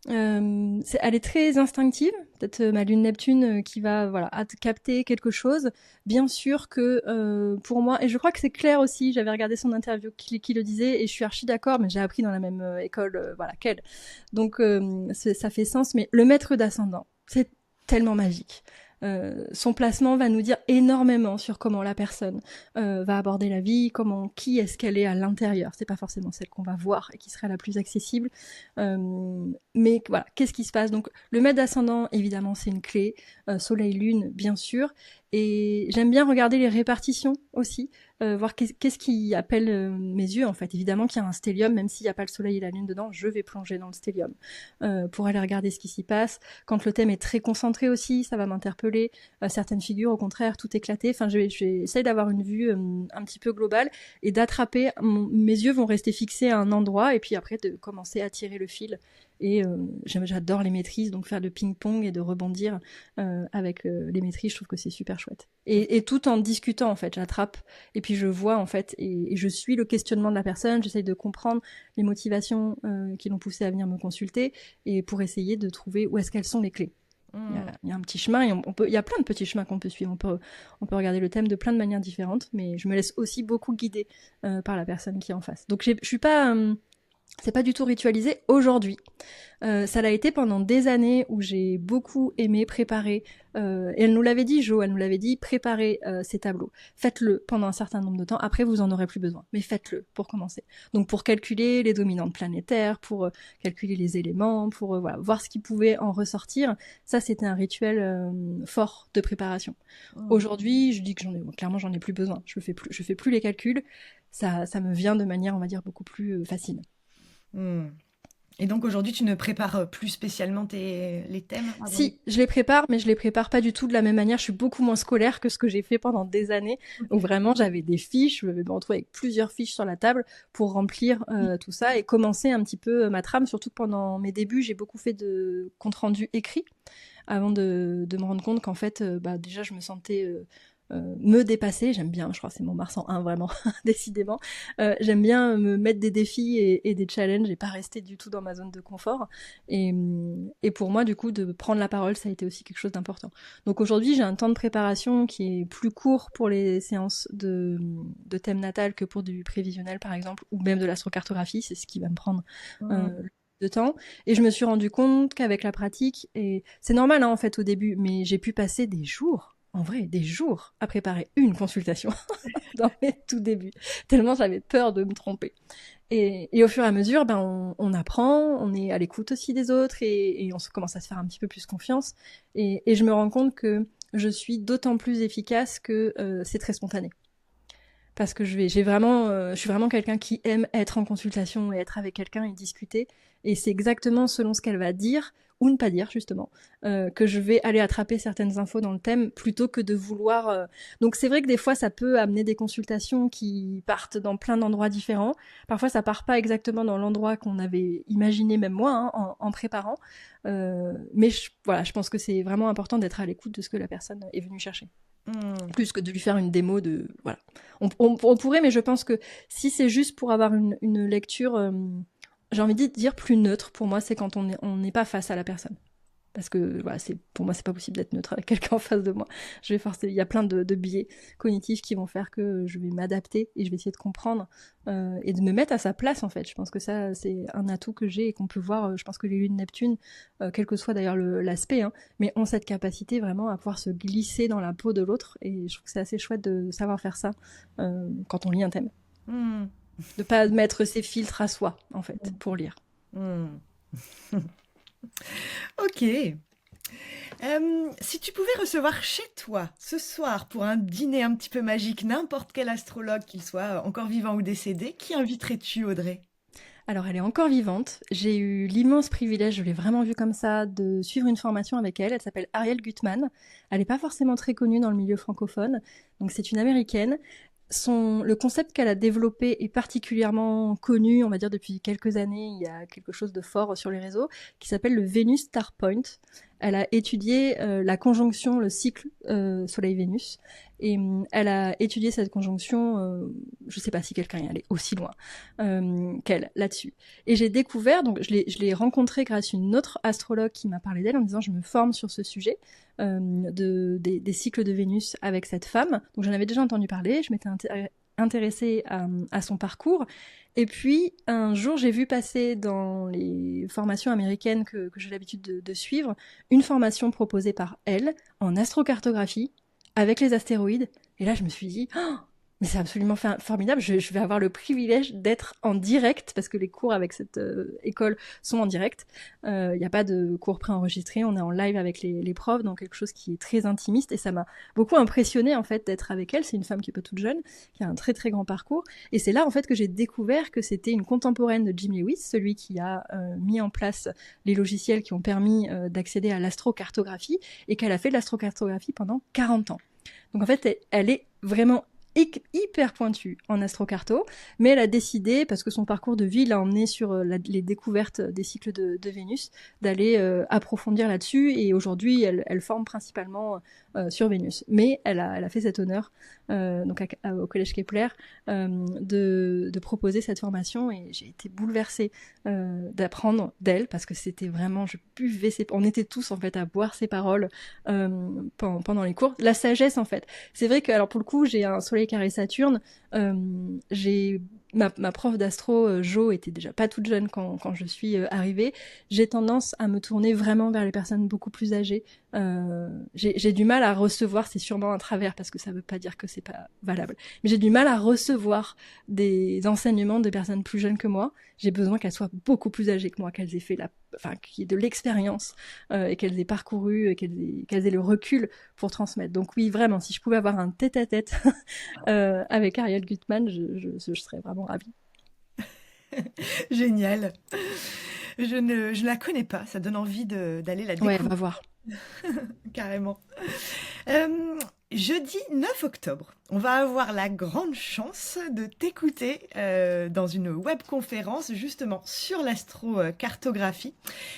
Speaker 2: Elle est très instinctive, peut-être ma lune Neptune qui va capter quelque chose. Bien sûr que pour moi, et je crois que c'est Claire aussi, j'avais regardé son interview qui le disait, et je suis archi d'accord, mais j'ai appris dans la même école qu'elle. Donc ça fait sens, mais le maître d'ascendant, c'est tellement magique. Son placement va nous dire énormément sur comment la personne va aborder la vie, qui est-ce qu'elle est à l'intérieur. C'est pas forcément celle qu'on va voir et qui sera la plus accessible. Mais voilà, qu'est-ce qui se passe? Donc le maître d'ascendant, évidemment, c'est une clé. Soleil, lune, bien sûr. Et j'aime bien regarder les répartitions aussi, voir qu'est-ce qui appelle mes yeux en fait. Évidemment qu'il y a un stellium, même s'il n'y a pas le soleil et la lune dedans, je vais plonger dans le stellium pour aller regarder ce qui s'y passe. Quand le thème est très concentré aussi, ça va m'interpeller. Certaines figures, au contraire, tout éclaté. Enfin, j'essaie d'avoir une vue un petit peu globale et d'attraper. Mes yeux vont rester fixés à un endroit et puis après de commencer à tirer le fil. Et j'adore les maîtrises, donc faire de ping-pong et de rebondir avec les maîtrises, je trouve que c'est super chouette. Et tout en discutant, en fait, j'attrape et puis je vois, en fait, et je suis le questionnement de la personne, j'essaye de comprendre les motivations qui l'ont poussé à venir me consulter et pour essayer de trouver où est-ce qu'elles sont les clés. Il y a un petit chemin, et il y a plein de petits chemins qu'on peut suivre. On peut regarder le thème de plein de manières différentes, mais je me laisse aussi beaucoup guider par la personne qui est en face. Donc je suis pas... c'est pas du tout ritualisé aujourd'hui. Ça l'a été pendant des années où j'ai beaucoup aimé préparer. Et elle nous l'avait dit, Jo, elle nous l'avait dit, préparez ces tableaux. Faites-le pendant un certain nombre de temps. Après, vous en aurez plus besoin. Mais faites-le pour commencer. Donc pour calculer les dominantes planétaires, pour calculer les éléments, pour voir ce qui pouvait en ressortir. Ça, c'était un rituel fort de préparation. Aujourd'hui, je dis que clairement, j'en ai plus besoin. Je fais plus les calculs. Ça me vient de manière, on va dire, beaucoup plus facile.
Speaker 1: Et donc aujourd'hui, tu ne prépares plus spécialement les thèmes?
Speaker 2: Si, je les prépare, mais je les prépare pas du tout de la même manière. Je suis beaucoup moins scolaire que ce que j'ai fait pendant des années, où vraiment j'avais des fiches, je me retrouvais avec plusieurs fiches sur la table pour remplir tout ça et commencer un petit peu ma trame. Surtout que pendant mes débuts, j'ai beaucoup fait de compte rendu écrit avant de me rendre compte qu'en fait, déjà, je me sentais me dépasser. J'aime bien, je crois que c'est mon Mars en 1 vraiment, décidément. J'aime bien me mettre des défis et des challenges et pas rester du tout dans ma zone de confort. Et pour moi, du coup, de prendre la parole, ça a été aussi quelque chose d'important. Donc aujourd'hui, j'ai un temps de préparation qui est plus court pour les séances de thème natal que pour du prévisionnel, par exemple, ou même de l'astrocartographie. C'est ce qui va me prendre le de temps. Et je me suis rendu compte qu'avec la pratique, et c'est normal en fait au début, mais j'ai pu passer des jours, en vrai, des jours à préparer une consultation dans mes tout débuts, tellement j'avais peur de me tromper. Et au fur et à mesure, on apprend, on est à l'écoute aussi des autres et on commence à se faire un petit peu plus confiance. Et je me rends compte que je suis d'autant plus efficace que c'est très spontané. Parce que je suis vraiment quelqu'un qui aime être en consultation et être avec quelqu'un et discuter. Et c'est exactement selon ce qu'elle va dire ou ne pas dire justement que je vais aller attraper certaines infos dans le thème plutôt que de vouloir. Donc c'est vrai que des fois ça peut amener des consultations qui partent dans plein d'endroits différents. Parfois ça part pas exactement dans l'endroit qu'on avait imaginé, même moi, en préparant. Mais voilà, je pense que c'est vraiment important d'être à l'écoute de ce que la personne est venue chercher. Plus que de lui faire une démo de voilà. On pourrait, mais je pense que si c'est juste pour avoir une lecture, j'ai envie de dire plus neutre, pour moi, c'est quand on n'est pas face à la personne. Parce que voilà, pour moi, c'est pas possible d'être neutre avec quelqu'un en face de moi. Il y a plein de biais cognitifs qui vont faire que je vais m'adapter et je vais essayer de comprendre et de me mettre à sa place en fait. Je pense que ça, c'est un atout que j'ai et qu'on peut voir. Je pense que les lunes Neptune, quel que soit d'ailleurs l'aspect, hein, mais ont cette capacité vraiment à pouvoir se glisser dans la peau de l'autre. Et je trouve que c'est assez chouette de savoir faire ça quand on lit un thème. De pas mettre ses filtres à soi en fait pour lire.
Speaker 1: Ok. Si tu pouvais recevoir chez toi ce soir pour un dîner un petit peu magique n'importe quel astrologue, qu'il soit encore vivant ou décédé, qui inviterais-tu, Audrey?
Speaker 2: Alors, elle est encore vivante. J'ai eu l'immense privilège, je l'ai vraiment vue comme ça, de suivre une formation avec elle. Elle s'appelle Ariel Gutmann. Elle n'est pas forcément très connue dans le milieu francophone. Donc, c'est une américaine. Le concept qu'elle a développé est particulièrement connu, on va dire depuis quelques années. Il y a quelque chose de fort sur les réseaux qui s'appelle le Venus Star Point. Elle a étudié la conjonction, le cycle Soleil-Vénus, et elle a étudié cette conjonction. Je ne sais pas si quelqu'un est allé aussi loin qu'elle là-dessus. Et j'ai découvert, donc je l'ai rencontrée grâce à une autre astrologue qui m'a parlé d'elle en disant je me forme sur ce sujet des cycles de Vénus avec cette femme. Donc j'en avais déjà entendu parler, je m'étais intéressée à son parcours. Et puis un jour, j'ai vu passer dans les formations américaines que j'ai l'habitude de suivre, une formation proposée par elle en astrocartographie avec les astéroïdes. Et là, je me suis dit, oh, mais c'est absolument formidable, je vais avoir le privilège d'être en direct, parce que les cours avec cette école sont en direct. Il n'y a pas de cours préenregistrés, on est en live avec les profs, donc quelque chose qui est très intimiste, et ça m'a beaucoup impressionné en fait d'être avec elle. C'est une femme qui est pas toute jeune, qui a un très très grand parcours, et c'est là en fait que j'ai découvert que c'était une contemporaine de Jim Lewis, celui qui a mis en place les logiciels qui ont permis d'accéder à l'astrocartographie, et qu'elle a fait de l'astrocartographie pendant 40 ans. Donc en fait, elle est vraiment hyper pointue en astrocarto, mais elle a décidé, parce que son parcours de vie l'a emmené sur les découvertes des cycles de Vénus, d'aller approfondir là-dessus, et aujourd'hui elle forme principalement sur Vénus. Mais elle a fait cet honneur donc au Collège Kepler de proposer cette formation, et j'ai été bouleversée d'apprendre d'elle, parce que c'était vraiment, on était tous en fait à boire ses paroles pendant les cours. La sagesse en fait. C'est vrai que, alors pour le coup, j'ai un soleil carré Saturne, j'ai ma prof d'astro, Jo, était déjà pas toute jeune quand je suis arrivée. J'ai tendance à me tourner vraiment vers les personnes beaucoup plus âgées. J'ai du mal à recevoir, c'est sûrement un travers parce que ça veut pas dire que c'est pas valable, mais j'ai du mal à recevoir des enseignements de personnes plus jeunes que moi. J'ai besoin qu'elles soient beaucoup plus âgées que moi, qu'elles aient fait qu'il y ait de l'expérience et qu'elles aient parcouru, et qu'elles aient le recul pour transmettre. Donc oui, vraiment, si je pouvais avoir un tête-à-tête avec Ariel Gutmann, je serais vraiment ravie.
Speaker 1: Génial. Je la connais pas, ça donne envie d'aller la découvrir.
Speaker 2: Ouais, on va voir.
Speaker 1: Carrément. Jeudi 9 octobre, on va avoir la grande chance de t'écouter dans une webconférence justement sur l'astrocartographie.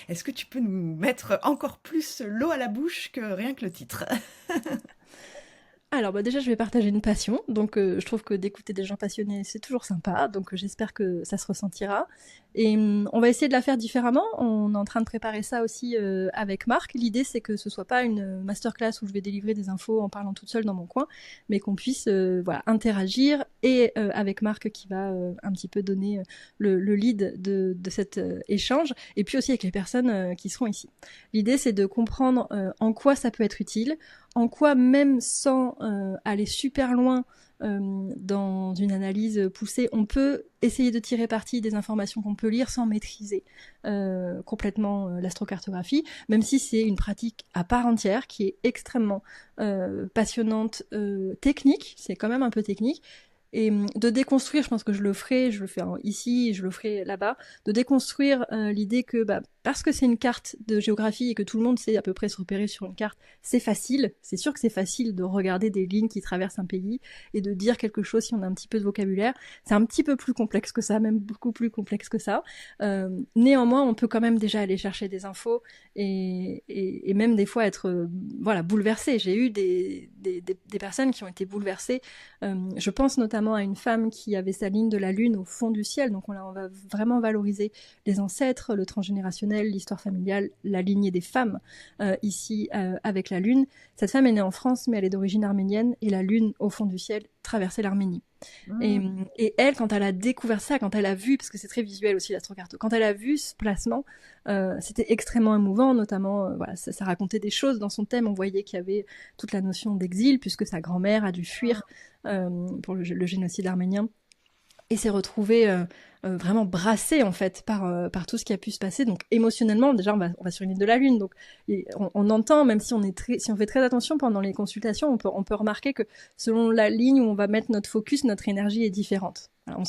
Speaker 1: Est-ce que tu peux nous mettre encore plus l'eau à la bouche que rien que le titre?
Speaker 2: Alors bah déjà je vais partager une passion, donc je trouve que d'écouter des gens passionnés c'est toujours sympa, donc j'espère que ça se ressentira. Et on va essayer de la faire différemment, on est en train de préparer ça aussi avec Marc. L'idée c'est que ce soit pas une masterclass où je vais délivrer des infos en parlant toute seule dans mon coin, mais qu'on puisse voilà, interagir et avec Marc qui va un petit peu donner le lead de cet échange, et puis aussi avec les personnes qui seront ici. L'idée c'est de comprendre en quoi ça peut être utile, en quoi même sans aller super loin dans une analyse poussée, on peut essayer de tirer parti des informations qu'on peut lire sans maîtriser complètement l'astrocartographie, même si c'est une pratique à part entière qui est extrêmement passionnante, technique, c'est quand même un peu technique, et de déconstruire, je pense que je le fais ici, je le ferai là-bas, de déconstruire l'idée que parce que c'est une carte de géographie et que tout le monde sait à peu près se repérer sur une carte, c'est facile, c'est sûr que c'est facile de regarder des lignes qui traversent un pays et de dire quelque chose si on a un petit peu de vocabulaire. C'est un petit peu plus complexe que ça, même beaucoup plus complexe que ça. Néanmoins, on peut quand même déjà aller chercher des infos et même des fois être voilà, bouleversé. J'ai eu des personnes qui ont été bouleversées. Je pense notamment à une femme qui avait sa ligne de la Lune au fond du ciel, donc on va vraiment valoriser les ancêtres, le transgénérationnel, l'histoire familiale, la lignée des femmes ici avec la Lune. Cette femme est née en France, mais elle est d'origine arménienne, et la Lune au fond du ciel traversait l'Arménie. Et elle, quand elle a découvert ça, quand elle a vu, parce que c'est très visuel aussi l'astrocarto, quand elle a vu ce placement, c'était extrêmement émouvant, notamment, voilà, ça racontait des choses dans son thème. On voyait qu'il y avait toute la notion d'exil, puisque sa grand-mère a dû fuir pour le génocide arménien, et s'est retrouvée vraiment brassée en fait par tout ce qui a pu se passer. Donc émotionnellement, déjà on va sur une île de la Lune, donc on entend, même si si on fait très attention pendant les consultations, on peut remarquer que selon la ligne où on va mettre notre focus, notre énergie est différente. Alors,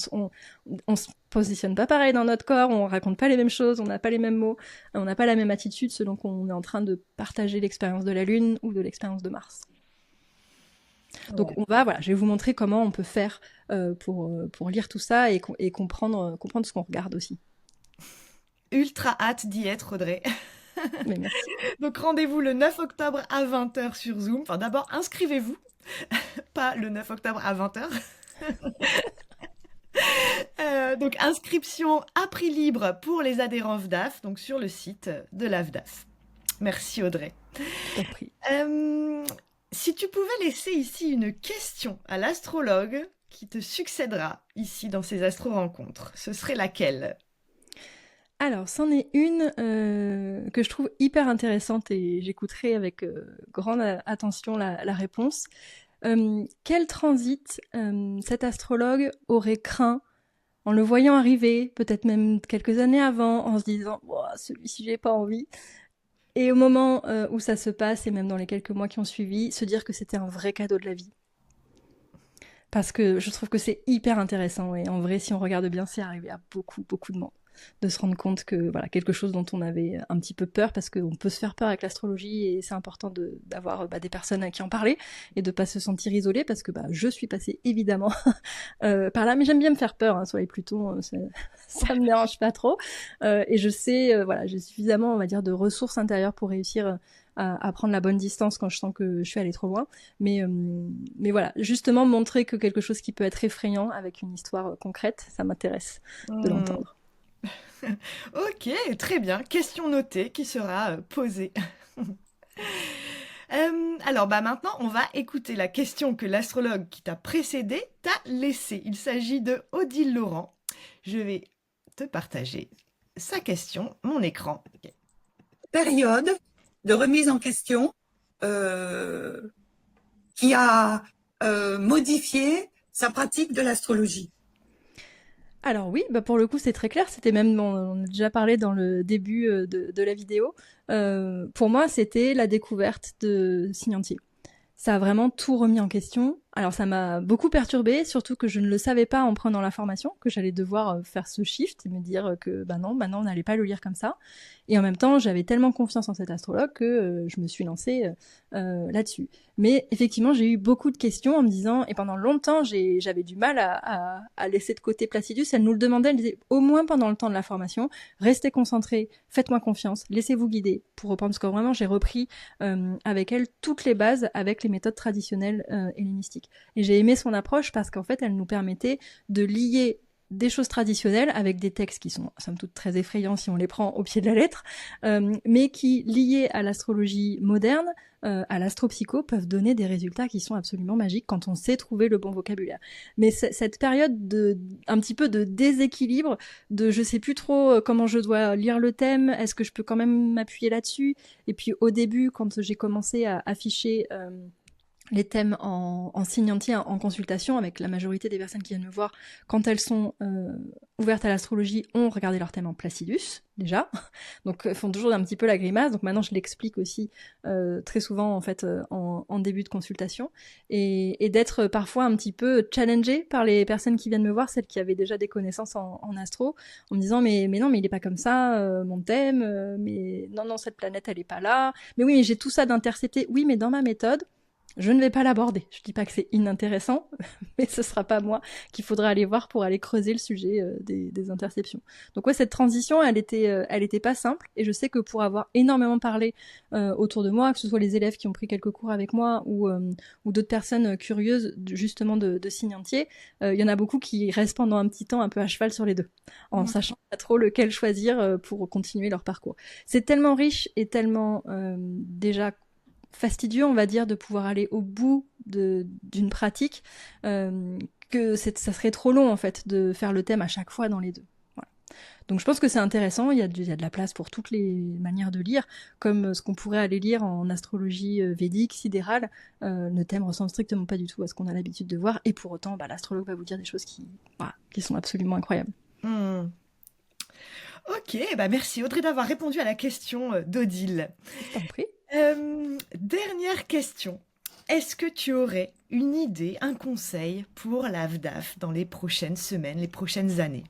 Speaker 2: on se positionne pas pareil dans notre corps, on raconte pas les mêmes choses, on n'a pas les mêmes mots, on n'a pas la même attitude selon qu'on est en train de partager l'expérience de la Lune ou de l'expérience de Mars. Donc voilà, je vais vous montrer comment on peut faire pour lire tout ça et comprendre ce qu'on regarde aussi.
Speaker 1: Ultra hâte d'y être, Audrey.
Speaker 2: Mais merci.
Speaker 1: Donc rendez-vous le 9 octobre à 20h sur Zoom. Enfin d'abord inscrivez-vous, pas le 9 octobre à 20h. Donc inscription à prix libre pour les adhérents VDAF, donc sur le site de la VDAF. Merci Audrey.
Speaker 2: Je t'en prie.
Speaker 1: Si tu pouvais laisser ici une question à l'astrologue qui te succédera ici dans ces astro-rencontres, ce serait laquelle ?
Speaker 2: Alors, c'en est une que je trouve hyper intéressante et j'écouterai avec grande attention la réponse. Quel transit cet astrologue aurait craint en le voyant arriver, peut-être même quelques années avant, en se disant oh, « celui-ci, j'ai pas envie ». Et au moment où ça se passe, et même dans les quelques mois qui ont suivi, se dire que c'était un vrai cadeau de la vie. Parce que je trouve que c'est hyper intéressant, et en vrai, si on regarde bien, c'est arrivé à beaucoup, beaucoup de monde. De se rendre compte que voilà, quelque chose dont on avait un petit peu peur, parce qu'on peut se faire peur avec l'astrologie, et c'est important d'avoir des personnes à qui en parler, et de pas se sentir isolé, parce que je suis passée évidemment par là, mais j'aime bien me faire peur, sur les Plutons, ça me dérange pas trop, et je sais, voilà, j'ai suffisamment, on va dire, de ressources intérieures pour réussir à prendre la bonne distance quand je sens que je suis allée trop loin, mais voilà, justement montrer que quelque chose qui peut être effrayant avec une histoire concrète, ça m'intéresse de l'entendre.
Speaker 1: Ok, très bien. Question notée qui sera posée. Alors maintenant, on va écouter la question que l'astrologue qui t'a précédé t'a laissée. Il s'agit de Odile Laurent. Je vais te partager sa question, mon écran.
Speaker 3: Période de remise en question qui a modifié sa pratique de l'astrologie.
Speaker 2: Alors oui, pour le coup c'est très clair, c'était même, on a déjà parlé dans le début de la vidéo, pour moi c'était la découverte de signes entiers. Ça a vraiment tout remis en question, Alors ça m'a beaucoup perturbée, surtout que je ne le savais pas en prenant la formation, que j'allais devoir faire ce shift et me dire que bah non, maintenant on n'allait pas le lire comme ça. Et en même temps, j'avais tellement confiance en cet astrologue que je me suis lancée là-dessus. Mais effectivement, j'ai eu beaucoup de questions en me disant, et pendant longtemps, j'avais du mal à laisser de côté Placidus. Elle nous le demandait, elle disait, au moins pendant le temps de la formation, restez concentrés, faites-moi confiance, laissez-vous guider. Pour reprendre, parce que vraiment, j'ai repris avec elle toutes les bases avec les méthodes traditionnelles hellénistiques. Et j'ai aimé son approche parce qu'en fait, elle nous permettait de lier des choses traditionnelles avec des textes qui sont, somme toute, très effrayants si on les prend au pied de la lettre, mais qui, liés à l'astrologie moderne, à l'astropsycho, peuvent donner des résultats qui sont absolument magiques quand on sait trouver le bon vocabulaire. Mais cette période un petit peu de déséquilibre, de je sais plus trop comment je dois lire le thème, est-ce que je peux quand même m'appuyer là-dessus? Et puis au début, quand j'ai commencé à afficher les thèmes en signe entier, en consultation, avec la majorité des personnes qui viennent me voir, quand elles sont ouvertes à l'astrologie, ont regardé leur thème en Placidus, déjà. Donc, font toujours un petit peu la grimace. Donc, maintenant, je l'explique aussi très souvent, en fait, en début de consultation. Et d'être parfois un petit peu challengée par les personnes qui viennent me voir, celles qui avaient déjà des connaissances en astro, en me disant, mais non, mais il est pas comme ça, mon thème, mais non, cette planète, elle est pas là. Mais oui, mais j'ai tout ça d'intercepté. Oui, mais dans ma méthode, je ne vais pas l'aborder. Je dis pas que c'est inintéressant, mais ce sera pas moi qu'il faudra aller voir pour aller creuser le sujet des interceptions. Donc ouais, cette transition, elle était pas simple, et je sais que pour avoir énormément parlé autour de moi, que ce soit les élèves qui ont pris quelques cours avec moi ou d'autres personnes curieuses justement de signes entiers, il y en a beaucoup qui restent pendant un petit temps un peu à cheval sur les deux, en sachant pas trop lequel choisir pour continuer leur parcours. C'est tellement riche et tellement déjà fastidieux, on va dire, de pouvoir aller au bout d'une pratique, que ça serait trop long, en fait, de faire le thème à chaque fois dans les deux. Voilà. Donc je pense que c'est intéressant, il y a de la place pour toutes les manières de lire, comme ce qu'on pourrait aller lire en astrologie védique, sidérale. Le thème ressemble strictement pas du tout à ce qu'on a l'habitude de voir, et pour autant, l'astrologue va vous dire des choses qui sont absolument incroyables.
Speaker 1: Ok, merci Audrey d'avoir répondu à la question d'Odile.
Speaker 2: Je t'en prie.
Speaker 1: Dernière question. Est-ce que tu aurais une idée, un conseil pour l'AVDAF dans les prochaines semaines, les prochaines années?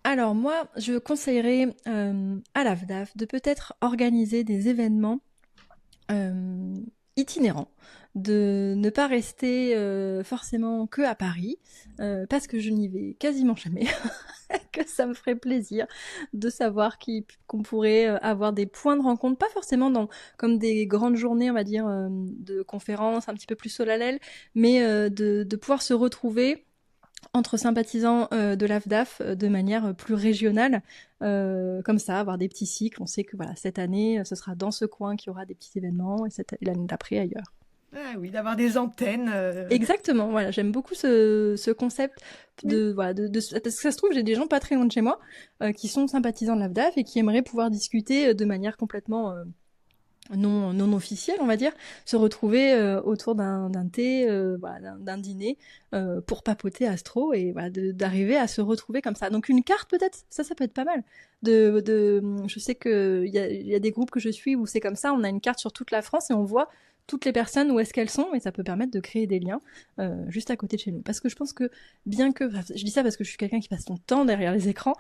Speaker 2: Alors moi, je conseillerais à l'AVDAF de peut-être organiser des événements itinérants, de ne pas rester forcément que à Paris, parce que je n'y vais quasiment jamais, que ça me ferait plaisir de savoir qu'on pourrait avoir des points de rencontre, pas forcément comme des grandes journées, on va dire, de conférences un petit peu plus solennelles, mais de pouvoir se retrouver entre sympathisants de l'AFDAF de manière plus régionale, comme ça, avoir des petits cycles. On sait que cette année, ce sera dans ce coin qu'il y aura des petits événements, et l'année d'après ailleurs.
Speaker 1: Ah oui, d'avoir des antennes.
Speaker 2: Exactement, voilà, j'aime beaucoup ce concept parce que ça se trouve, j'ai des gens pas très loin de chez moi qui sont sympathisants de l'AFDAF et qui aimeraient pouvoir discuter de manière complètement non officielle, on va dire, se retrouver autour d'un thé, d'un dîner pour papoter astro et d'arriver à se retrouver comme ça. Donc une carte peut-être, ça peut être pas mal. Je sais que il y a des groupes que je suis où c'est comme ça, on a une carte sur toute la France et on voit toutes les personnes où est-ce qu'elles sont, et ça peut permettre de créer des liens juste à côté de chez nous. Parce que je pense que je dis ça parce que je suis quelqu'un qui passe son temps derrière les écrans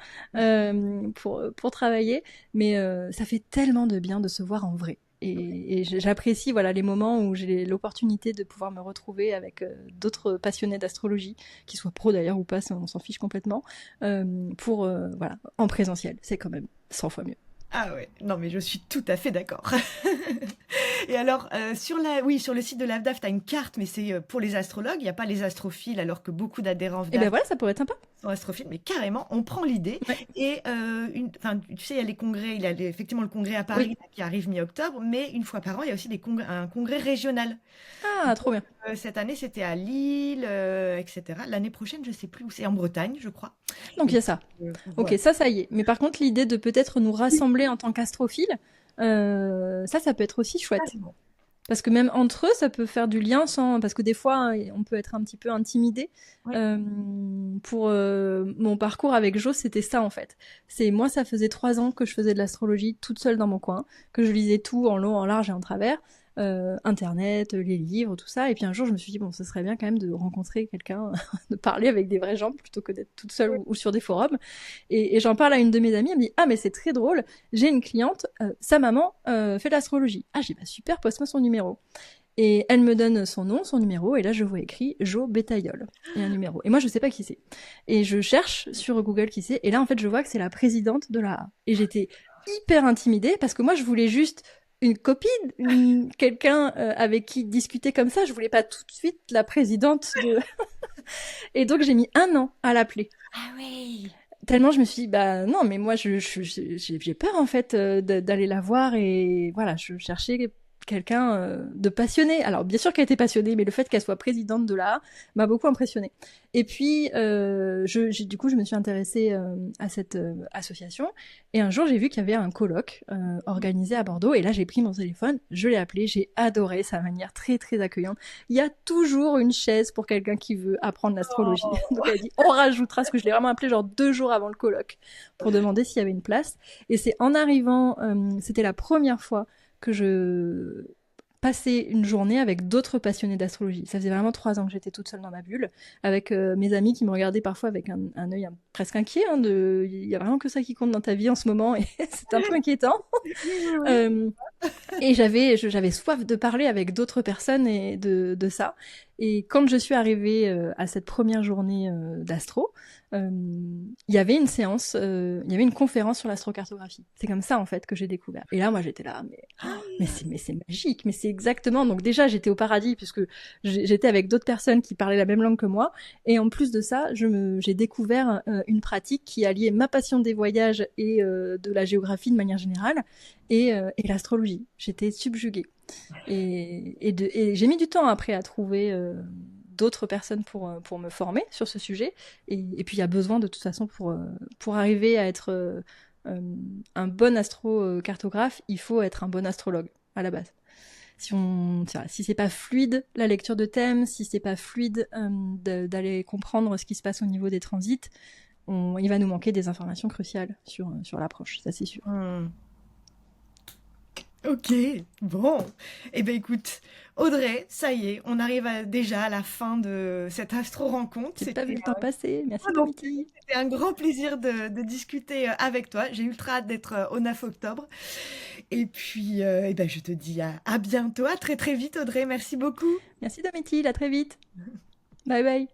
Speaker 2: pour travailler, mais ça fait tellement de bien de se voir en vrai. Et j'apprécie les moments où j'ai l'opportunité de pouvoir me retrouver avec d'autres passionnés d'astrologie, qu'ils soient pros d'ailleurs ou pas, on s'en fiche complètement, en présentiel. C'est quand même 100 fois mieux.
Speaker 1: Ah ouais, non mais je suis tout à fait d'accord. Et alors, sur le site de l'AFDAF, tu as une carte, mais c'est pour les astrologues, il n'y a pas les astrophiles, alors que beaucoup d'adhérents
Speaker 2: Et voilà, ça pourrait être sympa.
Speaker 1: Sont astrophiles, mais carrément, on prend l'idée. Ouais. Et tu sais, il y a les congrès, il y a effectivement le congrès à Paris qui arrive mi-octobre, mais une fois par an, il y a aussi un congrès régional.
Speaker 2: Ah, trop bien.
Speaker 1: Cette année, c'était à Lille, etc. L'année prochaine, je ne sais plus où c'est, en Bretagne, je crois.
Speaker 2: Donc il y a ça. Ok, ça y est. Mais par contre, l'idée de peut-être nous rassembler en tant qu'astrophiles, ça peut être aussi chouette. Ah, bon. Parce que même entre eux, ça peut faire du lien parce que des fois, on peut être un petit peu intimidé. Ouais. Pour mon parcours avec Jo, c'était ça en fait. Moi, ça faisait 3 ans que je faisais de l'astrologie toute seule dans mon coin, que je lisais tout en long, en large et en travers. Internet, les livres, tout ça. Et puis un jour, je me suis dit, bon, ce serait bien quand même de rencontrer quelqu'un, de parler avec des vrais gens plutôt que d'être toute seule ou sur des forums. Et j'en parle à une de mes amies, elle me dit, ah, mais c'est très drôle, j'ai une cliente, sa maman fait de l'astrologie. Ah, j'ai dit, bah super, passe-moi son numéro. Et elle me donne son nom, son numéro, et là je vois écrit Jo Bétaillol, et un numéro. Et moi je sais pas qui c'est. Et je cherche sur Google qui c'est, et là en fait je vois que c'est la présidente de la A. Et j'étais hyper intimidée, parce que moi je voulais juste une copine, quelqu'un avec qui discuter comme ça, je voulais pas tout de suite la présidente de... Et donc j'ai mis 1 an à l'appeler.
Speaker 1: Ah oui.
Speaker 2: Tellement je me suis dit, bah non, mais moi j'ai peur en fait d'aller la voir, et voilà, je cherchais quelqu'un de passionné. Alors bien sûr qu'elle était passionnée, mais le fait qu'elle soit présidente de l'AA m'a beaucoup impressionnée. Et puis du coup je me suis intéressée à cette association, et un jour j'ai vu qu'il y avait un colloque organisé à Bordeaux, et là j'ai pris mon téléphone, je l'ai appelé, j'ai adoré sa manière très très accueillante. Il y a toujours une chaise pour quelqu'un qui veut apprendre l'astrologie.
Speaker 1: Oh.
Speaker 2: Donc elle a dit on rajoutera, parce que je l'ai vraiment appelé genre 2 jours avant le colloque pour demander s'il y avait une place. Et c'est en arrivant, c'était la première fois que je passais une journée avec d'autres passionnés d'astrologie. Ça faisait vraiment 3 ans que j'étais toute seule dans ma bulle, avec mes amis qui me regardaient parfois avec un œil presque inquiet. Il y a vraiment que ça qui compte dans ta vie en ce moment, et c'est un peu inquiétant. Et j'avais soif de parler avec d'autres personnes et de ça. Et quand je suis arrivée à cette première journée d'astro, il y avait une séance, il y avait une conférence sur l'astrocartographie. C'est comme ça en fait que j'ai découvert. Et là, moi, j'étais là, mais c'est magique, mais c'est exactement. Donc déjà, j'étais au paradis puisque j'étais avec d'autres personnes qui parlaient la même langue que moi. Et en plus de ça, j'ai découvert une pratique qui alliait ma passion des voyages et de la géographie de manière générale et l'astrologie. J'étais subjuguée. Et j'ai mis du temps après à trouver d'autres personnes pour me former sur ce sujet. Et puis il y a besoin de toute façon pour arriver à être un bon astrocartographe, il faut être un bon astrologue à la base. Si c'est pas fluide la lecture de thèmes, si c'est pas fluide d'aller comprendre ce qui se passe au niveau des transits, il va nous manquer des informations cruciales sur l'approche, ça c'est sûr.
Speaker 1: Ok, bon. Eh ben écoute, Audrey, ça y est, on arrive déjà à la fin de cette astro-rencontre.
Speaker 2: J'ai pas vu le temps passer, merci
Speaker 1: non,
Speaker 2: Domiti.
Speaker 1: c'était un grand plaisir de discuter avec toi. J'ai ultra hâte d'être au 9 octobre. Et puis, eh ben, je te dis à bientôt, à très très vite Audrey, merci beaucoup.
Speaker 2: Merci Domiti, à très vite. Bye bye.